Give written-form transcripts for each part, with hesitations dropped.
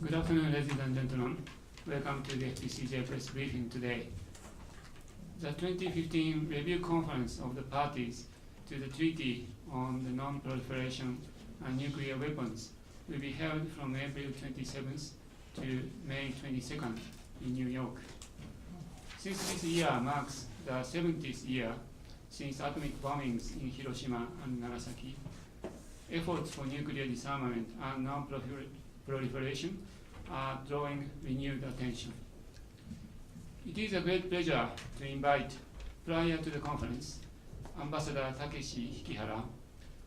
Good afternoon, ladies and gentlemen. Welcome to the FPCJ press briefing today. The 2015 review conference of the parties to the Treaty on the Non-Proliferation and Nuclear Weapons will be held from April 27th to May 22nd in New York. Since this year marks the 70th year since atomic bombings in Hiroshima and Nagasaki, efforts for nuclear disarmament and non-proliferation are drawing renewed attention. It is a great pleasure to invite, prior to the conference, Ambassador Takeshi Hikihara,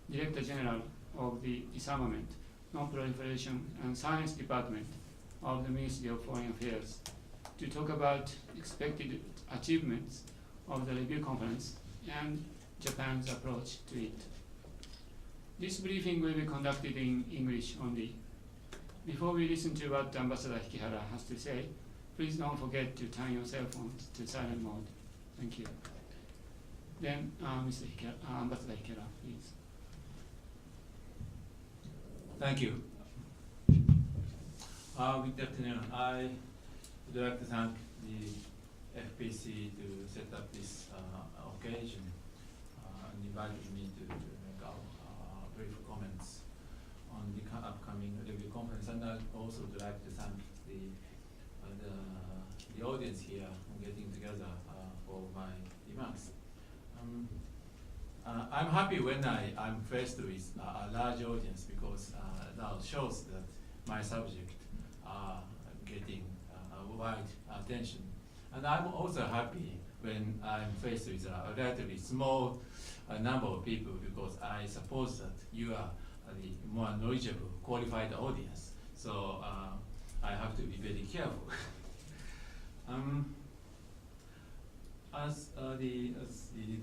Director General of the Disarmament, Non-Proliferation and Science Department of the Ministry of Foreign Affairs, to talk about expected achievements of the review conference and Japan's approach to it. This briefing will be conducted in English only. Before we listen to what Ambassador Hikihara has to say, please don't forget to turn your cell phones to silent mode. Thank you. Then, Ambassador Hikihara, please. Thank you. Good afternoon. I would like to thank the FPC to set up this occasion and invited me to make brief comments on the upcoming review conference. And I also would like to thank the audience here on getting together for my remarks. I'm happy when I'm faced with a large audience because that shows that my subject are getting wide attention. And I'm also happy when I'm faced with a relatively small number of people because I suppose that you are the more knowledgeable, qualified audience. So I have to be very careful. As the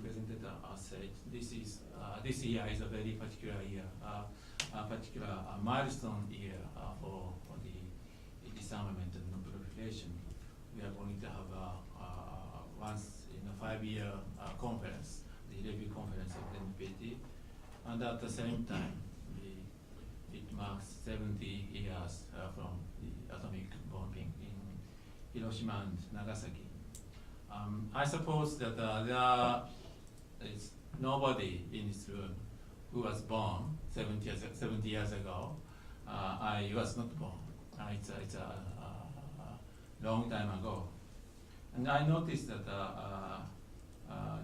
presenter said, this year is a very particular year, a particular milestone year for the disarmament and non-proliferation. We are going to have once in a 5-year conference, the review conference of the NPT, and at the same time, it marks 70 years from the atomic bombing in Hiroshima and Nagasaki. I suppose that there is nobody in this room who was born 70 years ago. I was not born. It's a long time ago. And I noticed that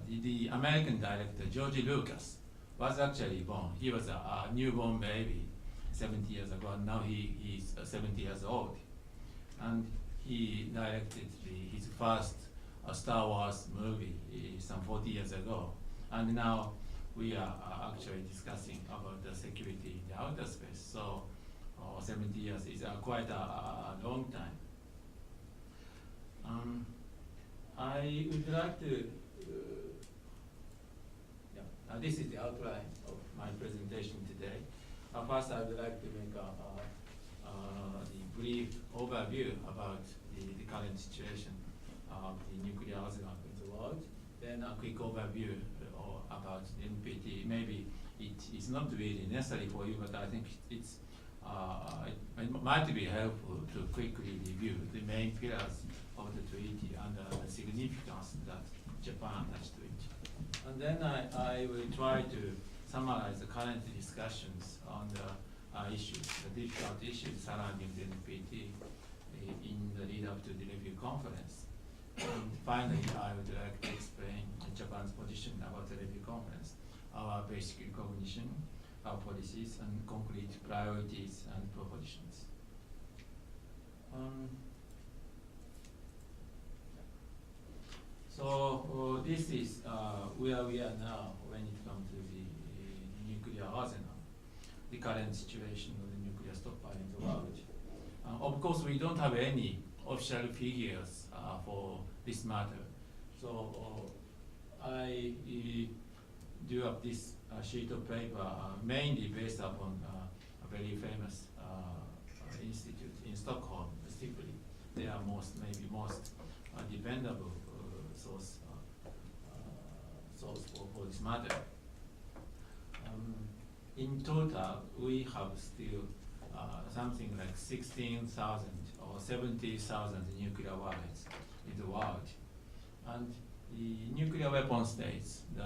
the American director, George Lucas, was actually born. He was a newborn baby 70 years ago, and now he's 70 years old. And he directed his first Star Wars movie some 40 years ago. And now we are actually discussing about the security in the outer space. So 70 years is quite a long time. I would like to, this is the outline of my presentation today. First, I would like to make the brief overview about the current situation of the nuclear arsenal in the world. Then a quick overview about the NPT. Maybe it is not really necessary for you, but I think it might be helpful to quickly review the main pillars of the treaty and the significance that Japan has to it. And then I will try to summarize the current discussions on the issues, the difficult issues surrounding the NPT in the lead up to the review conference. And finally, I would like to explain Japan's position about the review conference, our basic recognition, our policies, and concrete priorities and propositions. So this is where we are now when it comes to the nuclear arsenal, the current situation of the nuclear stockpile in the world. Of course, we don't have any official figures for this matter. So I drew up this sheet of paper mainly based upon a very famous institute in Stockholm, specifically. They are maybe most dependable source for this matter. In total, we have still something like 16,000 or 70,000 nuclear warheads in the world. And the nuclear weapon states, the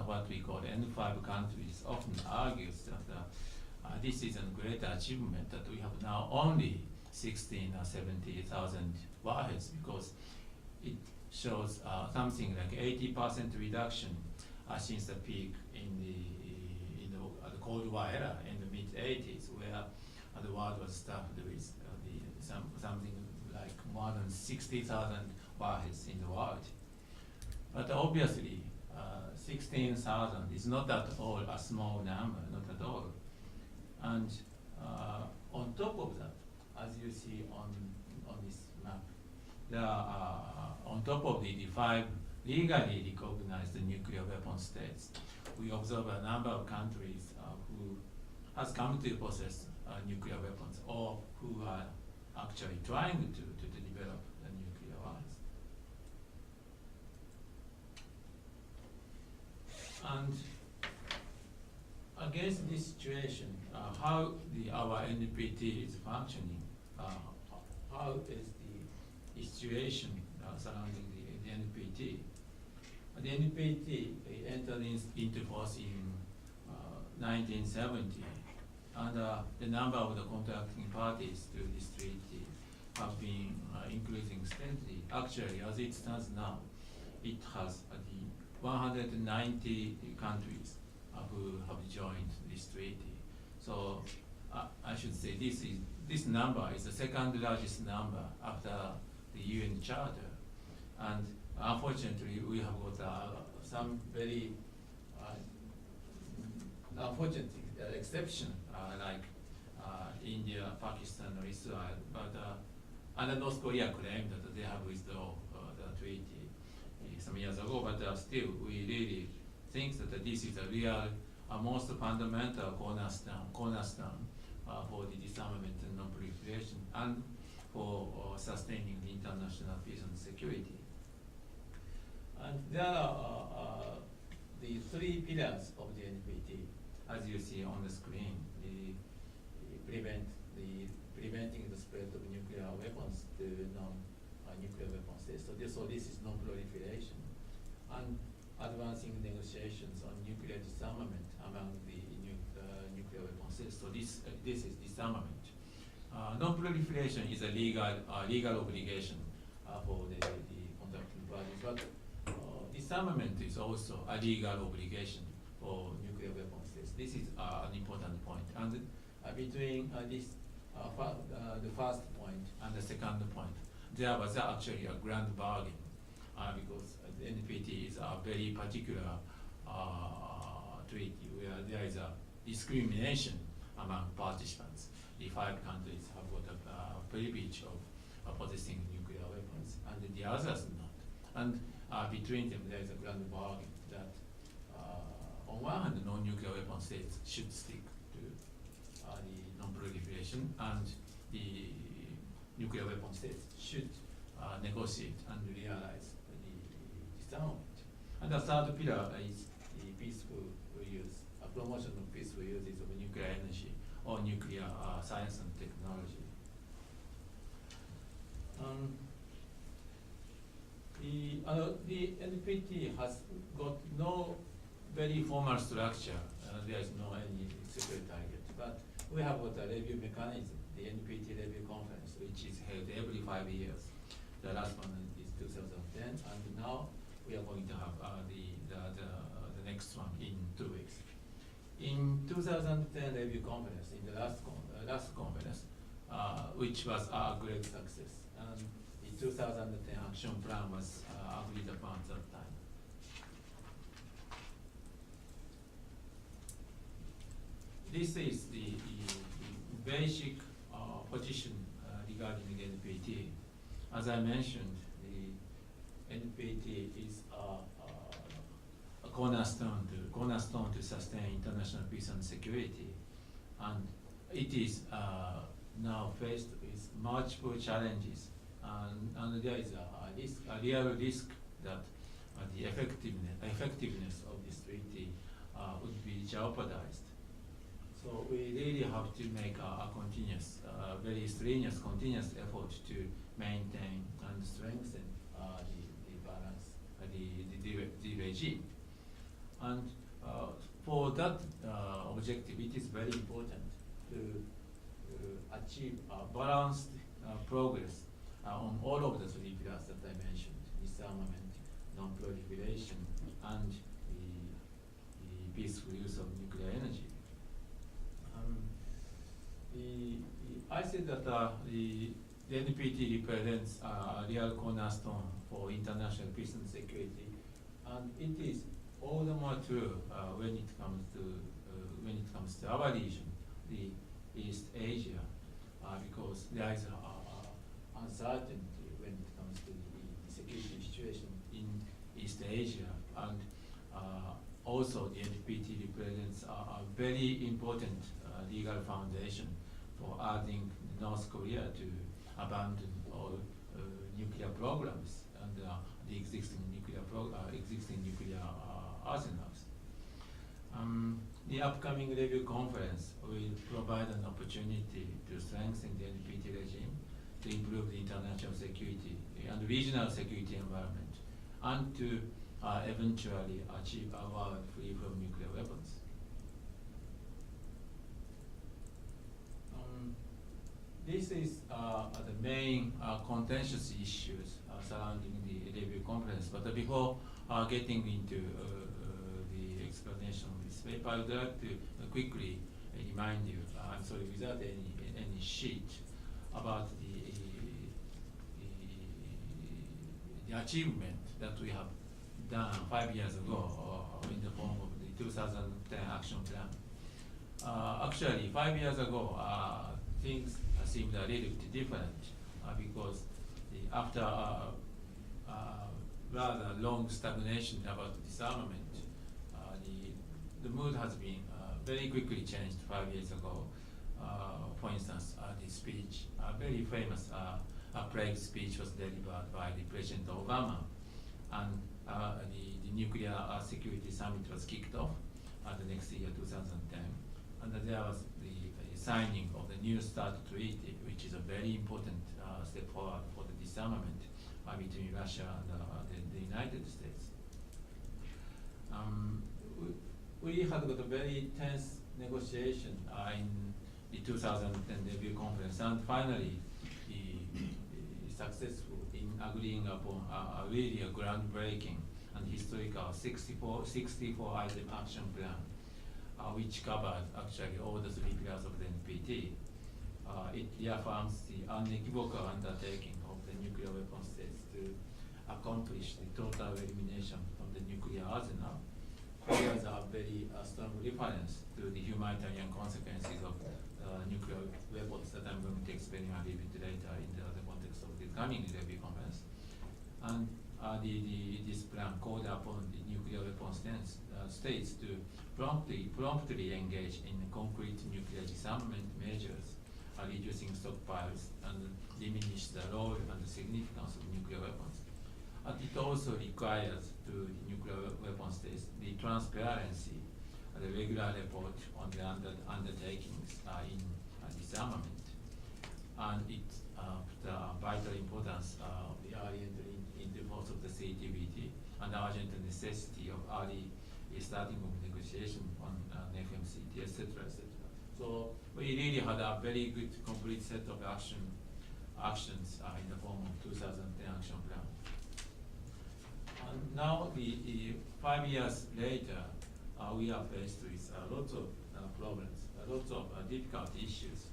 what we call N5 countries, often argues that this is a great achievement that we have now only 16 or 70,000 warheads, because it shows something like 80% reduction since the peak in the Cold War era in the mid 80s, where the world was stuffed with something like more than 60,000 warheads in the world. But obviously, 16,000 is not at all a small number, not at all. And on top of that, as you see on this map, there are, on top of the 5 legally recognized nuclear weapon states, we observe a number of countries who has come to possess nuclear weapons, or who are actually trying to develop the nuclear weapons. And against this situation, how our NPT is functioning, how is the situation surrounding the NPT? The NPT entered into force in 1970, and the number of the contracting parties to this treaty have been increasing steadily. Actually, as it stands now, it has the 190 countries who have joined this treaty. So I should say this number is the second largest number after the UN Charter, and unfortunately we have got some very unfortunate exception like India, Pakistan, or Israel, but and North Korea claimed that they have withdrawn the treaty some years ago, but still we really think that this is a real, most fundamental cornerstone for the disarmament and non-proliferation and for sustaining the international peace and security. And there are the 3 pillars of the NPT, as you see on the screen. Preventing the spread of nuclear weapons to non-nuclear weapon states. So this is non-proliferation, and advancing negotiations on nuclear disarmament among the nuclear weapon states. So this is disarmament. Non-proliferation is a legal obligation for the contracting parties, but disarmament is also a legal obligation for nuclear weapon states. This is an important point. And between the first point and the second point, there was actually a grand bargain because the NPT is a very particular treaty where there is a discrimination among participants. The 5 countries have got a privilege of possessing nuclear weapons, and the others not. And between them, there is a grand bargain that on one hand, the non-nuclear weapon states should stick to the non-proliferation, and the nuclear weapon states should negotiate and realize the disarmament. And the third pillar is the peaceful use, promotion of peaceful uses of nuclear energy or nuclear science and technology. The NPT has got no very formal structure. There is no any secret target, but we have got a review mechanism, the NPT review conference, which is held every 5 years. The last one is 2010, and now we are going to have the next one in 2 weeks. In 2010 review conference, in the last conference, which was a great success, and the 2010 action plan was agreed upon at that time. This is the basic position regarding the NPT. As I mentioned, the NPT is a cornerstone to sustain international peace and security, and it is now faced with multiple challenges, and there is a real risk that the effectiveness of this treaty would be jeopardized. So we really have to make a continuous, very strenuous, continuous effort to maintain and strengthen the balance, the regime. And for that objective, it is very important to achieve balanced progress on all of the three pillars that I mentioned: disarmament, non-proliferation, and the peaceful use of nuclear energy. I said that the NPT represents a real cornerstone for international peace and security, and it is all the more true when it comes to our region, the East Asia, because there is uncertainty when it comes to the security situation in East Asia, and also the NPT represents a very important legal foundation for urging North Korea to abandon all nuclear programs and the existing nuclear arsenals. The upcoming review conference will provide an opportunity to strengthen the NPT regime, to improve the international security and regional security environment, and to eventually achieve a world free from nuclear weapons. This is the main contentious issues surrounding the review conference. But before getting into the explanation of this paper, I would like to quickly remind you, I'm sorry, without any sheet, about the achievement that we have done 5 years ago in the form of the 2010 action plan. Actually, 5 years ago, things seemed a little bit different because after rather long stagnation about disarmament, the mood has been very quickly changed 5 years ago. For instance, the speech, a very famous Prague speech was delivered by the President Obama, and the nuclear security summit was kicked off the next year, 2010, and there was the signing of the New START Treaty, which is a very important step forward for the disarmament between Russia and the United States. We had got a very tense negotiation in the 2010 review conference, and finally successful in agreeing upon really a groundbreaking and historical 64-item action plan, which covered actually all the three pillars of the NPT. It reaffirms the unequivocal undertaking of the nuclear weapon states to accomplish the total elimination of the nuclear arsenal. There is a very strong reference to the humanitarian consequences of nuclear weapons that I'm going to explain a little bit later in the context of the coming review conference. And this plan called upon the nuclear weapon states to promptly engage in concrete nuclear disarmament measures, reducing stockpiles and diminish the role and the significance of nuclear weapons. And it also requires to the nuclear weapon states the transparency, the regular report on the undertakings in disarmament, and it put vital importance of the early entry into force of the CTBT and the urgent necessity of early starting of negotiation on FMCT, etc., etc. So we really had a very good complete set of actions in the form of 2010 action plan. And now, the 5 years later, we are faced with lots of problems, lots of difficult issues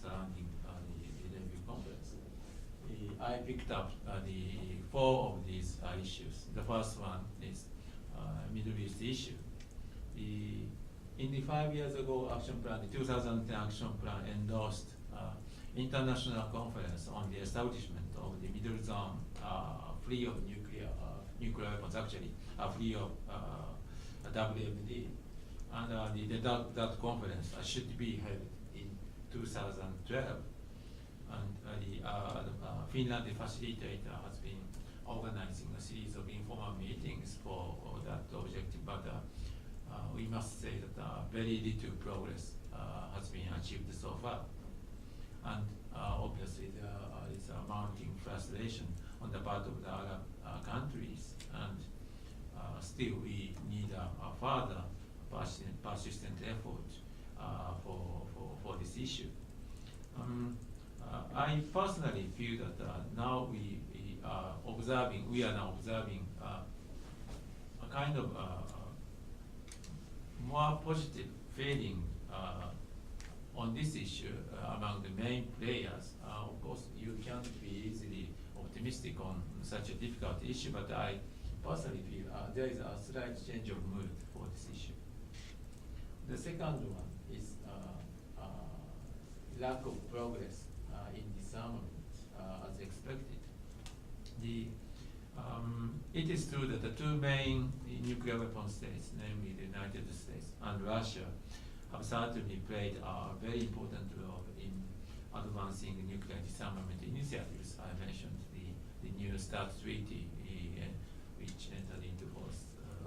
surrounding the review conference. I picked up the 4 of these issues. The first one is Middle East issue. In the 5 years ago action plan, the 2010 action plan endorsed international conference on the establishment of the middle zone free of nuclear weapons, actually free of WMD. And that conference should be held in 2012. And Finland, the facilitator, has been organizing a series of informal meetings for that objective, but we must say that very little progress has been achieved so far. And obviously there is a mounting frustration on the part of the Arab countries, and still we need a further persistent effort for this issue. I personally feel that now we are now observing a kind of more positive feeling on this issue among the main players. Of course, you can't be easily optimistic on such a difficult issue, but I personally feel there is a slight change of mood for this issue. The second one is lack of progress in disarmament as expected. It is true that the two main nuclear weapon states, namely the United States and Russia, have certainly played a very important role in advancing nuclear disarmament initiatives. I mentioned the new START treaty, which entered into force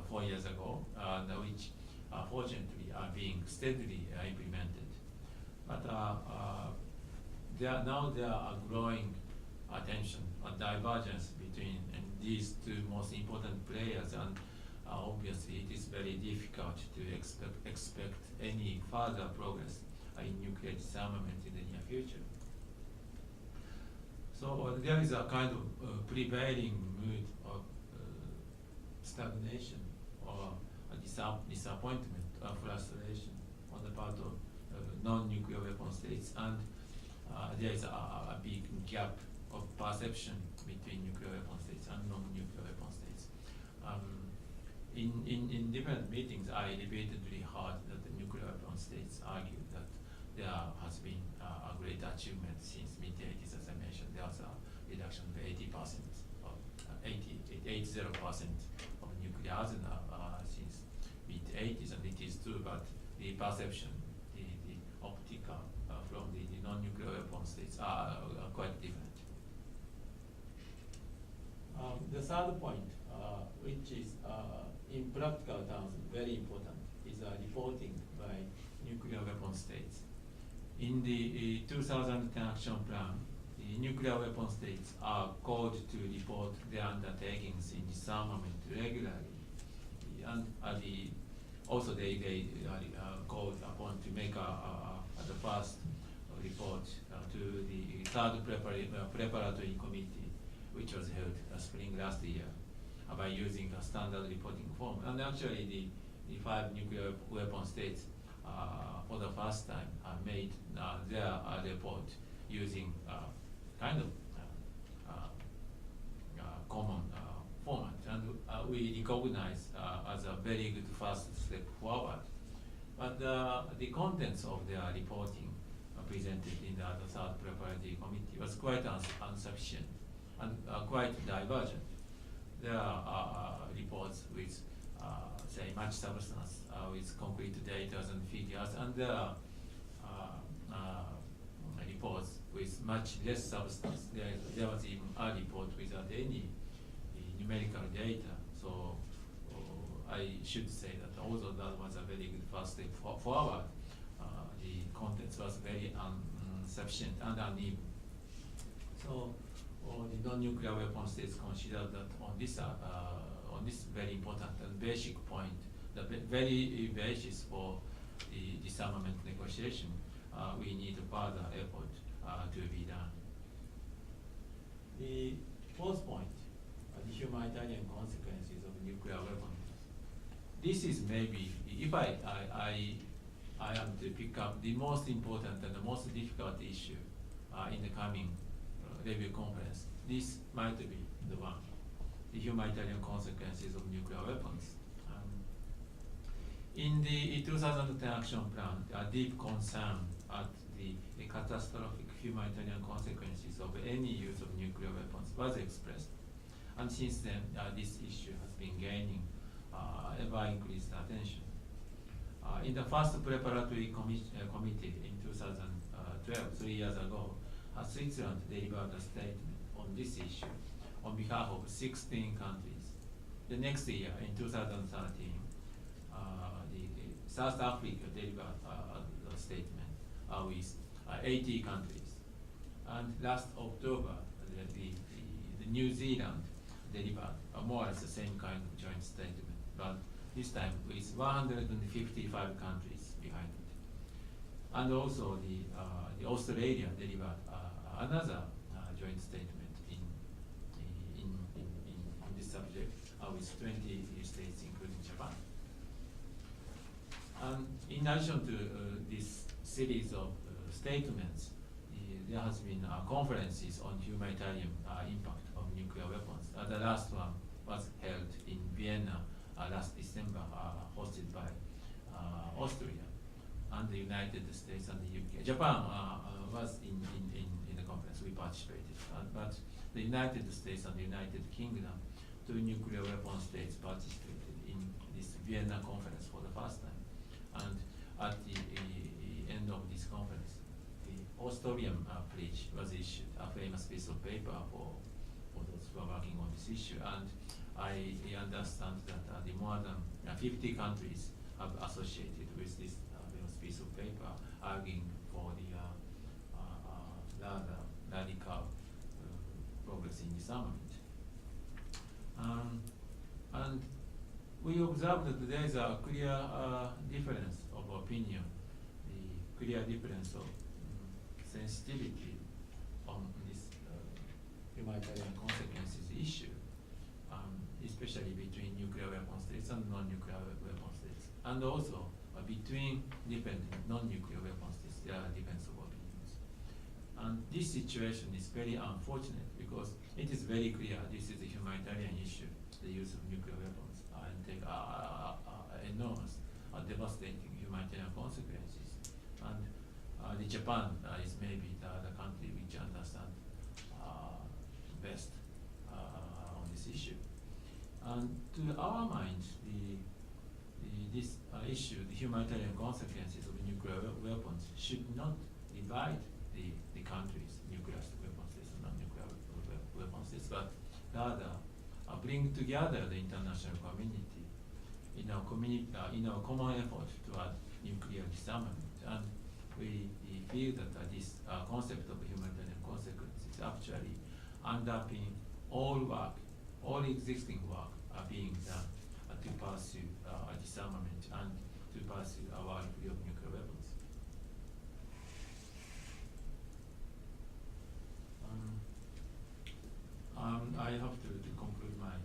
4 years ago, and which fortunately are being steadily implemented. But now there are growing attention and divergence between these two most important players, and obviously it is very difficult to expect any further progress in nuclear disarmament in the near future. So there is a kind of prevailing mood of stagnation or disappointment, frustration on the part of non-nuclear weapon states, and there is a big gap of perception between nuclear weapon states and non-nuclear weapon states. In different meetings, I repeatedly heard that the nuclear weapon states argue that there has been a great achievement since mid-80s, as I mentioned. There was a reduction of 80% of nuclear arsenal since mid-80s, and it is true, but the perception, the optical from the non-nuclear weapon states are quite different. The third point, which is in practical terms very important, is reporting by nuclear weapon states. In the 2010 action plan, the nuclear weapon states are called to report their undertakings in disarmament regularly, and also they are called upon to make the first report to the third preparatory committee, which was held spring last year, by using a standard reporting form. And actually the 5 nuclear weapon states for the first time made their report using kind of common format, and we recognize as a very good first step forward. But the contents of their reporting presented in the third preparatory committee was quite insufficient and quite divergent. There are reports with, say, much substance, with concrete data and figures, and there are reports with much less substance. There was even a report without any numerical data. So I should say that although that was a very good first step forward, the contents was very insufficient and uneven. So the non-nuclear weapon states consider that on this very important and basic point, the very basis for the disarmament negotiation, we need further effort to be done. The fourth point, the humanitarian consequences of nuclear weapons. This is maybe, if I am to pick up the most important and the most difficult issue in the coming review conference, this might be the one, the humanitarian consequences of nuclear weapons. In the 2010 action plan, a deep concern at the catastrophic humanitarian consequences of any use of nuclear weapons was expressed. And since then, this issue has been gaining ever increased attention. In the first preparatory committee in 2012, 3 years ago, Switzerland delivered a statement on this issue on behalf of 16 countries. The next year, in 2013, the South Africa delivered a statement with 80 countries. And last October, the New Zealand delivered more or less the same kind of joint statement, but this time with 155 countries behind it. And also the Australia delivered another joint statement in this subject with 20 states, including Japan. And in addition to this series of statements, there has been conferences on humanitarian impact of nuclear weapons. The last one was held in Vienna last December, hosted by Austria and the United States and the UK. Japan was in the conference, we participated, but the United States and the United Kingdom, two nuclear weapon states, participated in this Vienna conference for the first time. And at the end of this conference, the Austrian pledge was issued, a famous piece of paper for those who are working on this issue. And I understand that the more than 50 countries have associated with this famous piece of paper, arguing for the rather radical progress in disarmament. And we observed that there is a clear difference of opinion, the clear difference of sensitivity on this humanitarian consequences issue, especially between nuclear weapon states and non-nuclear weapon states. And also between different non-nuclear weapon states, there are differences of opinions. And this situation is very unfortunate because it is very clear this is a humanitarian issue, the use of nuclear weapons, and take enormous, devastating humanitarian consequences. And the Japan is maybe the country which understands best on this issue. And to our mind, this issue, the humanitarian consequences of nuclear weapons, should not divide the countries, nuclear weapon states and non-nuclear weapon states, but rather bring together the international community in our common effort toward nuclear disarmament. And we feel that this concept of humanitarian consequences actually underpin all work, all existing work being done to pursue disarmament and to pursue a world free of nuclear weapons. I have to conclude my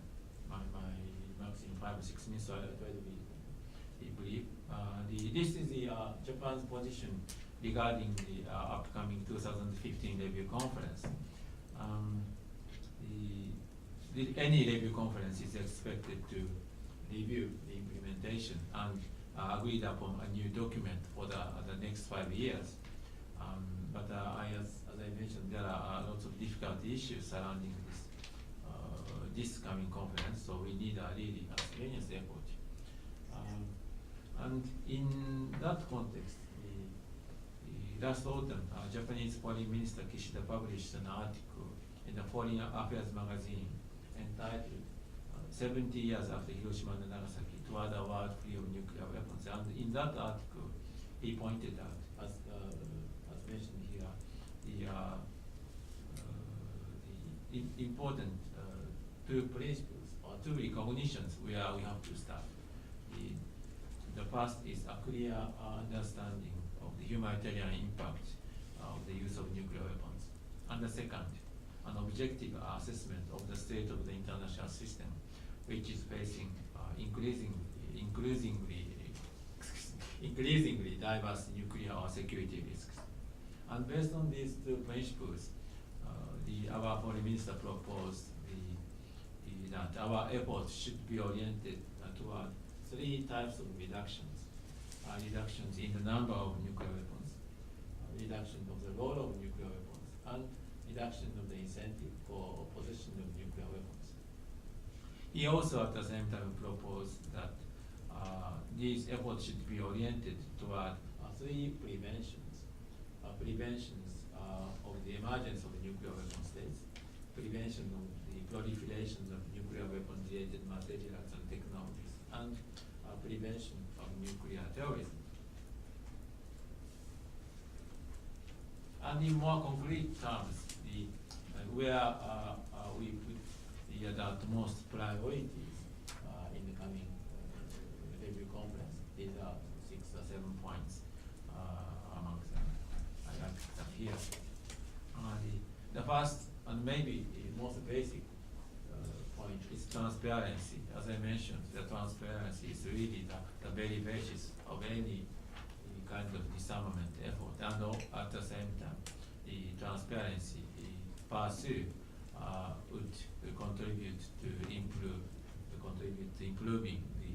maximum 5 or 6 minutes, so I'll try to be brief. This is the Japan's position regarding the upcoming 2015 review conference. Any review conference is expected to review the implementation and agreed upon a new document for the next 5 years. But as I mentioned, there are lots of difficult issues surrounding this coming conference, so we need a really strenuous effort. And in that context, last autumn, Japanese Foreign Minister Kishida published an article in the Foreign Affairs magazine entitled 70 years after Hiroshima and Nagasaki toward a world free of nuclear weapons. And in that article, he pointed out, as mentioned here, the important two principles or two recognitions where we have to start. The first is a clear understanding of the humanitarian impact of the use of nuclear weapons. And the second, an objective assessment of the state of the international system, which is facing increasingly diverse nuclear or security risks. And based on these two principles, our foreign minister proposed that our efforts should be oriented toward 3 types of reductions. Reductions in the number of nuclear weapons, reduction of the role of nuclear weapons, and reduction of the incentive for possession of nuclear weapons. He also at the same time proposed that these efforts should be oriented toward 3 preventions. Preventions of the emergence of nuclear weapon states, prevention of the proliferation of nuclear weapon-related materials and technologies, and prevention of nuclear terrorism. And in more concrete terms, where we put the utmost priorities in the coming review conference, these are 6 or 7 points amongst them. I like them here. The first and maybe the most basic point is transparency. As I mentioned, the transparency is really the very basis of any kind of disarmament effort, and at the same time, the transparency pursuit would contribute to improving the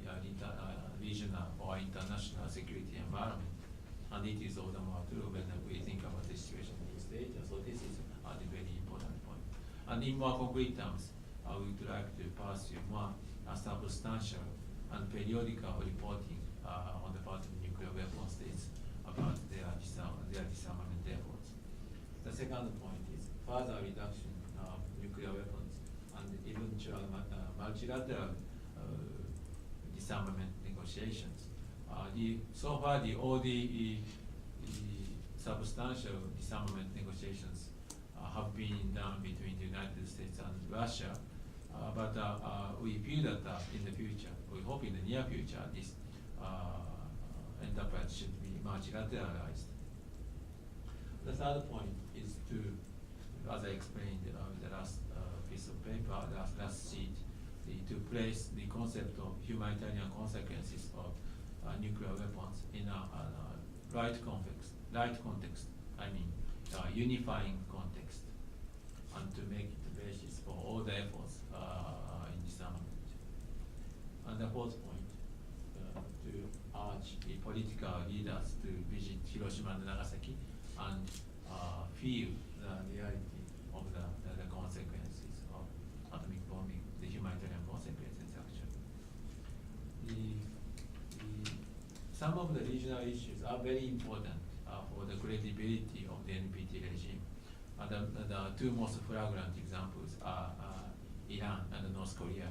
regional or international security environment, and it is all the more true when we think about the situation in East Asia. So this is the very important point. And in more concrete terms, we would like to pursue more substantial and periodical reporting on the part of nuclear weapon states about their disarmament efforts. The second point is further reduction of nuclear weapons and eventual multilateral disarmament negotiations. So far, all the substantial disarmament negotiations have been done between the United States and Russia, but we feel that in the future, we hope in the near future, this enterprise should be multilateralized. The third point is to, as I explained in the last piece of paper, the last sheet, to place the concept of humanitarian consequences of nuclear weapons in a right context, I mean, unifying context, and to make it the basis for all the efforts in disarmament. And the fourth point, to urge the political leaders to visit Hiroshima and Nagasaki and feel the reality of the consequences of atomic bombing, the humanitarian consequences actually. Some of the regional issues are very important for the credibility of the NPT regime. The two most flagrant examples are Iran and North Korea.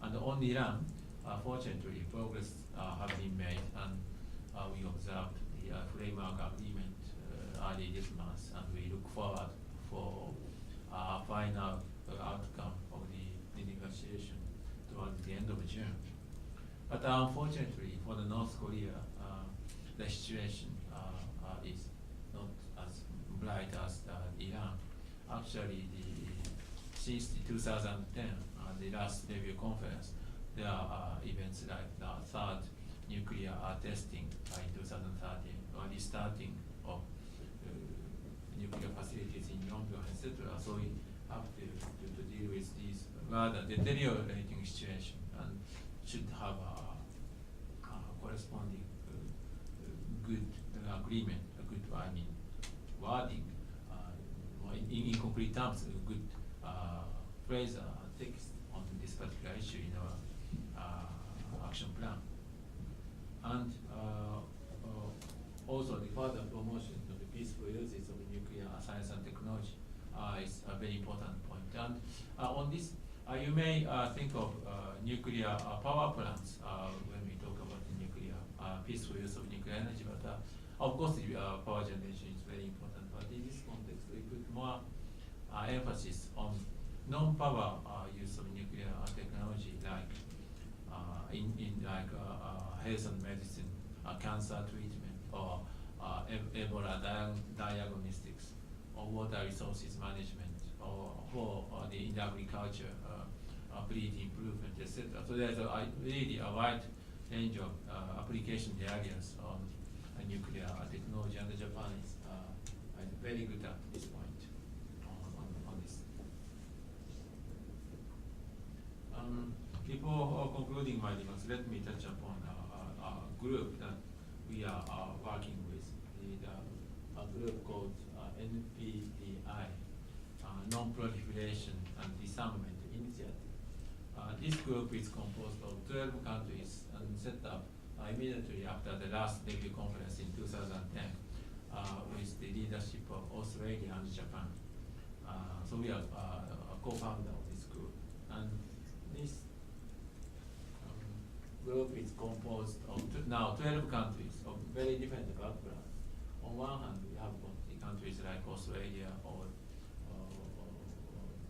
And on Iran, fortunately, progress have been made, and we observed the framework agreement early this month, and we look forward for a final outcome of the negotiation towards the end of June. But unfortunately, for the North Korea, the situation is not as bright as Iran. Actually, since 2010, the last review conference, there are events like the third nuclear testing in 2013, or the starting of nuclear facilities in Yongbyon, etc. So we have to deal with these rather deteriorating situation, and should have a corresponding good agreement, a good, wording, in concrete terms, a good phrase text on this particular issue in our action plan. And also the further promotion of the peaceful uses of nuclear science and technology is a very important point. And on this, you may think of nuclear power plants when we talk about the nuclear peaceful use of nuclear energy, but of course the power generation is very important. But in this context, we put more emphasis on non-power use of nuclear technology, like health and medicine, cancer treatment, or Ebola diagnostics, or water resources management, or in agriculture, breed improvement, etc. So there's really a wide range of application areas on nuclear technology, and Japan is very good at this point on this. Before concluding my remarks, let me touch upon a group that we are working with, a group called NPTI, Non-Proliferation and Disarmament Initiative. This group is composed of 12 countries and set up immediately after the last review conference in 2010 with the leadership of Australia and Japan. So we are a co-founder of this group. And this group is composed of now 12 countries of very different backgrounds. On one hand, we have got the countries like Australia or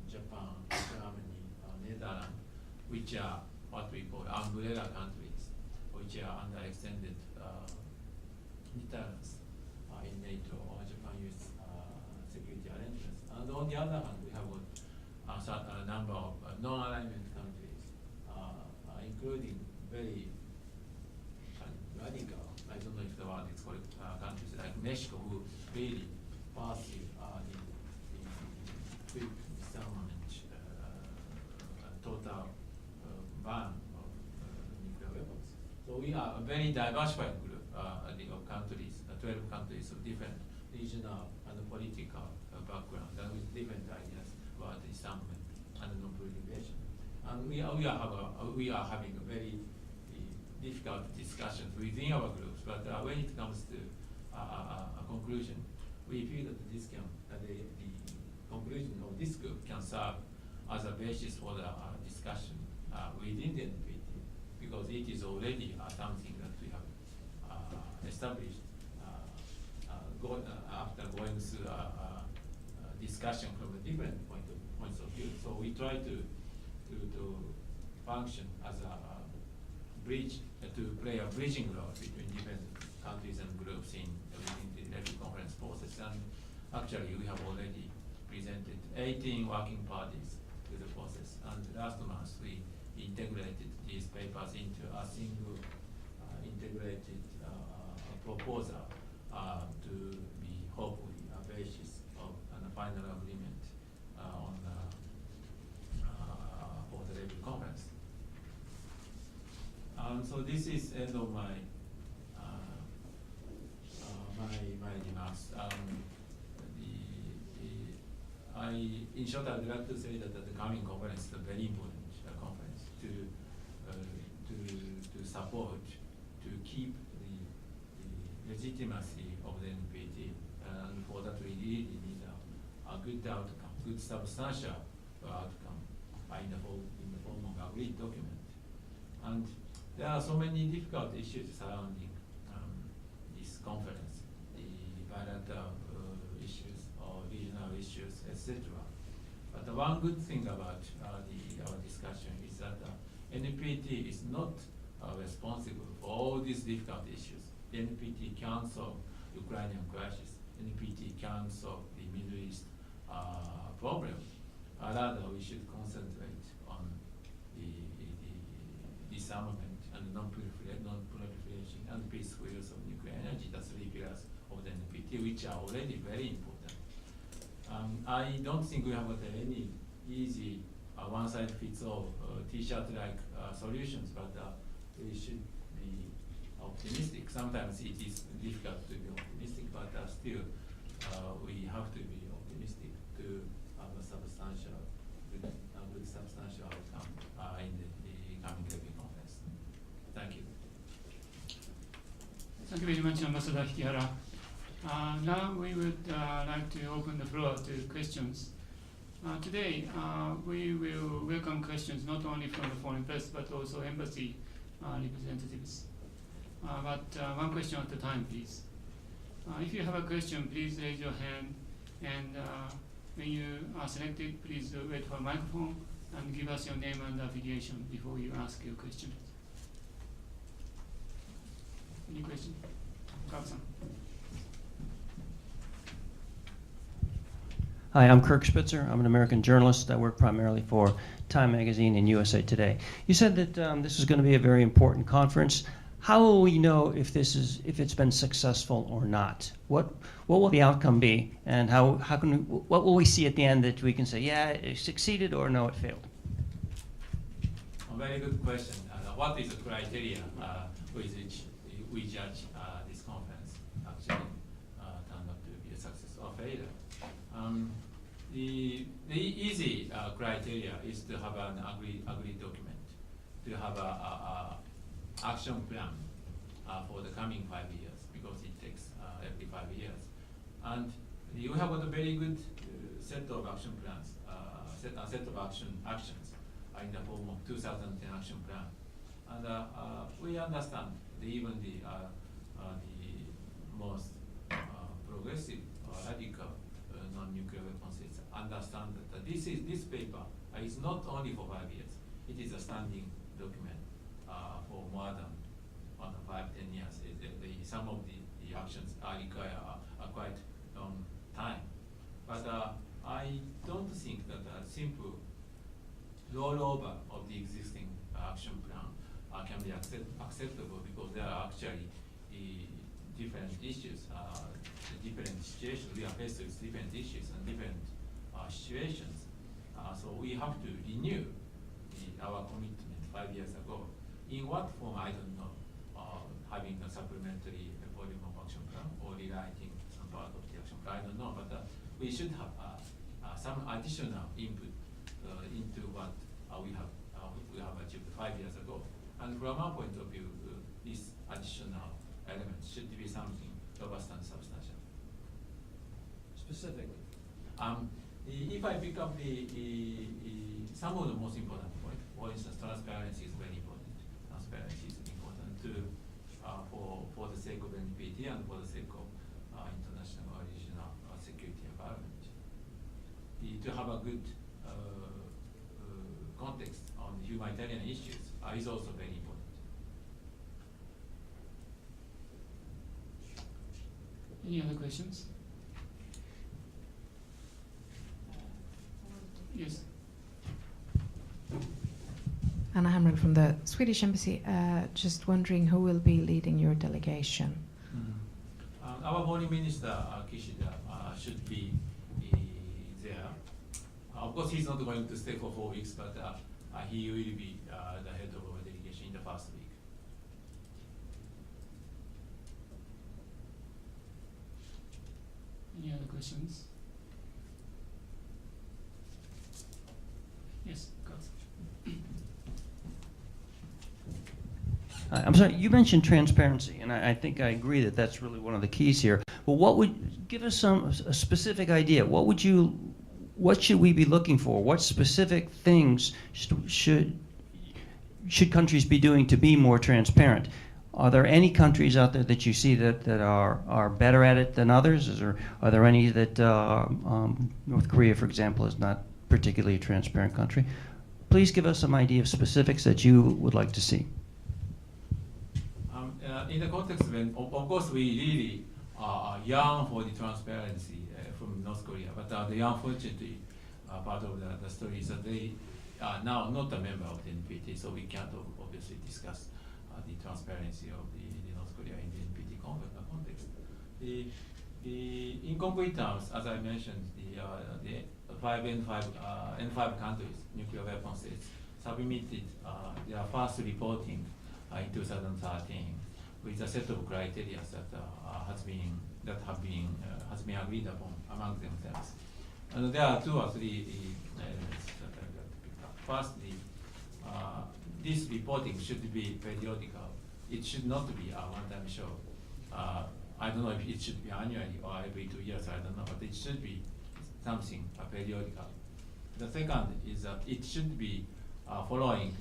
Japan, Germany, Netherlands, which are what we call umbrella countries, which are under extended deterrence in NATO or Japan-US security arrangements. And on the other hand, we have a number of non-alignment countries, including very radical, I don't know if the word is correct, countries like Mexico, who really pursue the quick disarmament, total ban of nuclear weapons. So we are a very diversified group of countries, 12 countries of different regional and political background, and with different ideas about disarmament and non-proliferation. And we are having a very difficult discussions within our groups, but when it comes to a conclusion, we feel that this can, the conclusion of this group can serve as a basis for the discussion within the NPT, because it is already something that we have established after going through discussion from a different points of view. So we try to function as a bridge, to play a bridging role between different countries and groups within the Review Conference process. And actually, we have already presented 18 working parties to the process. And last month, we integrated these papers into a single integrated proposal to be hopefully a basis of a final agreement for the Review Conference. So this is end of my my remarks. In short, I would like to say that the coming conference is a very important conference to support, to keep the legitimacy of the NPT, and for that we really need a good outcome, good substantial outcome in the form of agreed document. And there are so many difficult issues surrounding this conference, the bilateral issues or regional issues, etc. But the one good thing about our discussion is that NPT is not responsible for all these difficult issues. The NPT can solve Ukrainian crisis. NPT can solve the Middle East problem. Rather, we should concentrate on the disarmament and non-proliferation and peaceful use of nuclear energy, the three pillars of the NPT, which are already very important. I don't think we have got any easy one-size-fits-all T-shirt-like solutions, but we should be optimistic. Sometimes it is difficult to be optimistic, but still we have to be optimistic to have a substantial, good substantial outcome in the coming Review Conference. Thank you. Thank you very much, Ambassador Hikihara. Now we would like to open the floor to questions. Today, we will welcome questions not only from the foreign press, but also embassy representatives. But one question at a time, please. If you have a question, please raise your hand, and when you are selected, please wait for a microphone and give us your name and affiliation before you ask your question. Any question? Kabe-san. Hi, I'm Kirk Spitzer. I'm an American journalist. I work primarily for Time Magazine and USA Today. You said that this is going to be a very important conference. How will we know if it's been successful or not? What will the outcome be, and what will we see at the end that we can say, yeah, it succeeded, or no, it failed? A very good question. What is the criteria with which we judge this conference actually turned out to be a success or failure? The easy criteria is to have an agreed document, to have a action plan for the coming 5 years, because it takes every 5 years. And you have got a very good set of action plans, set of actions in the form of 2010 action plan. And we understand that even the most progressive or radical non-nuclear weapon states understand that this paper is not only for 5 years. It is a standing document for more than 5-10 years. Some of the actions require quite long time. But I don't think that a simple rollover of the existing action plan can be acceptable, because there are actually different issues, different situations. We are faced with different issues and different situations. So we have to renew our commitment 5 years ago. In what form, I don't know. Having a supplementary volume of action plan or rewriting some part of the action plan, I don't know. But we should have some additional input into what we have achieved 5 years ago. And from our point of view, this additional element should be something robust and substantial. Specifically? If I pick up some of the most important points, for instance, transparency is very important. Transparency is important for the sake of NPT and for the sake of international or regional security environment. To have a good context on humanitarian issues is also very important. Any other questions? Yes. Anna Hamrick from the Swedish Embassy. Just wondering who will be leading your delegation? Our Foreign Minister Kishida should be there. Of course, he's not going to stay for 4 weeks, but he will be the head of our delegation in the first week. Any other questions? Yes, go. I'm sorry, you mentioned transparency, and I think I agree that that's really one of the keys here. But what would, give us a specific idea. What should we be looking for? What specific things should countries be doing to be more transparent? Are there any countries out there that you see that are better at it than others? Or are there any that, North Korea, for example, is not particularly a transparent country? Please give us some idea of specifics that you would like to see. In the context when, of course, we really yearn for the transparency from North Korea, but the unfortunately part of the story is that they are now not a member of the NPT, so we can't obviously discuss the transparency of the North Korea in the NPT context. In concrete terms, as I mentioned, the 5 N5 countries, nuclear weapon states, submitted their first reporting in 2013 with a set of criteria that has been agreed upon among themselves. And there are 2 or 3 elements that I'd like to pick up. Firstly, this reporting should be periodical. It should not be a one-time show. I don't know if it should be annually or every 2 years, I don't know, but it should be something periodical. The second is that it should be following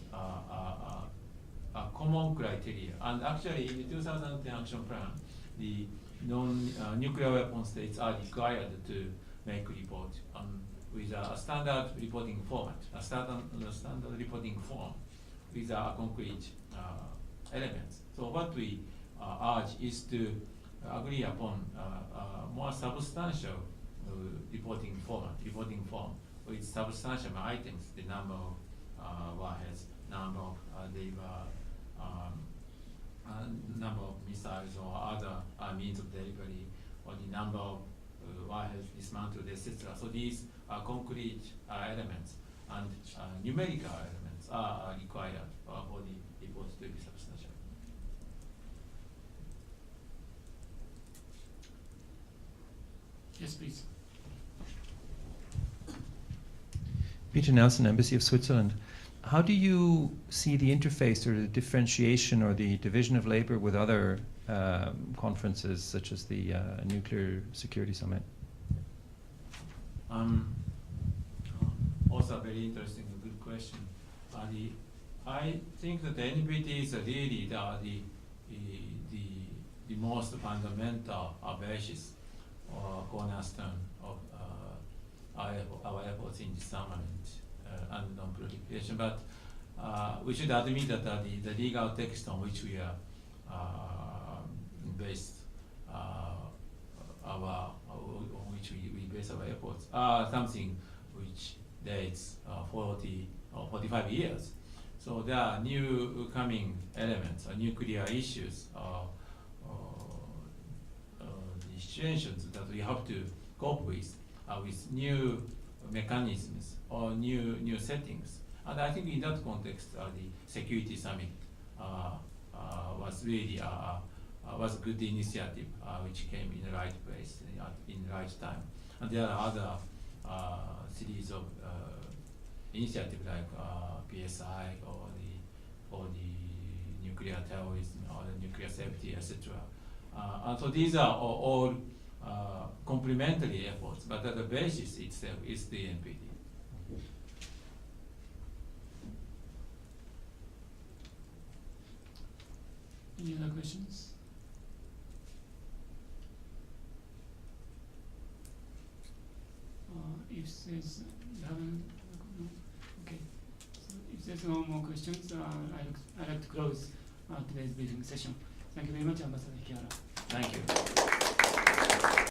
a common criteria. And actually, in the 2010 action plan, the non-nuclear weapon states are required to make reports with a standard reporting format, a standard reporting form with concrete elements. So what we urge is to agree upon more substantial reporting form with substantial items, the number of warheads, number of number of missiles or other means of delivery, or the number of warheads dismantled, etc. So these are concrete elements, and numerical elements are required for the reports to be substantial. Yes, please. Peter Nelson, Embassy of Switzerland. How do you see the interface or the differentiation or the division of labor with other conferences such as the Nuclear Security Summit? Also a very interesting and good question. I think that the NPT is really the most fundamental basis or cornerstone of our efforts in disarmament and non-proliferation. But we should admit that the legal text on which we are based on which we base our efforts are something which dates 40 or 45 years. So there are new coming elements or nuclear issues the situations that we have to cope with new mechanisms or new settings. And I think in that context, the Security Summit was really was a good initiative which came in the right place in the right time. And there are other series of initiatives like PSI or the nuclear terrorism or the nuclear safety, etc. And so these are all complementary efforts, but at the basis itself is the NPT. Any other questions? If there's, you haven't, no? Okay. So if there's no more questions, I'd like to close today's briefing session. Thank you very much, Ambassador Hikihara. Thank you.